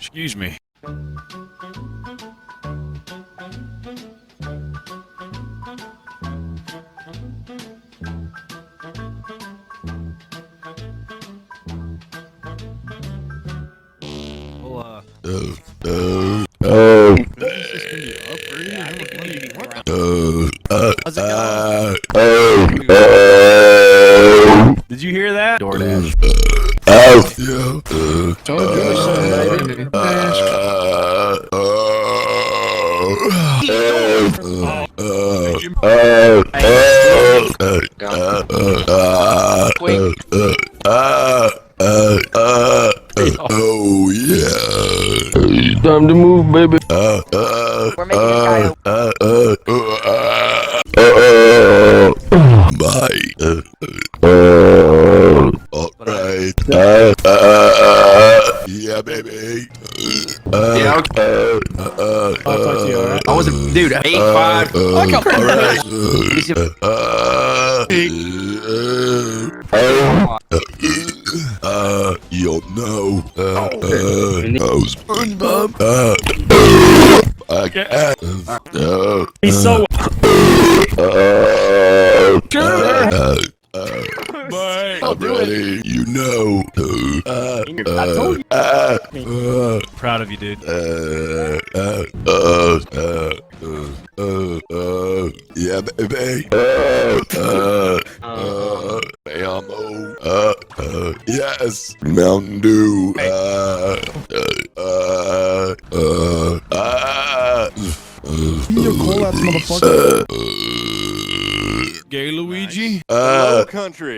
Excuse me. Well, how's it going? Did you hear that? DoorDash. Oh yeah. Time to move, baby. We're making a guy. Bye. Alright. Yeah, baby. Yeah, okay. I'll talk to you, alright? I wasn't, dude. 8-5. You'll know. He's so. I'm ready. You know. I told you. Proud of you, dude. Yeah, baby. Ammo. Yes. Mountain Dew. You cool ass motherfucker. Gay Luigi? Low country.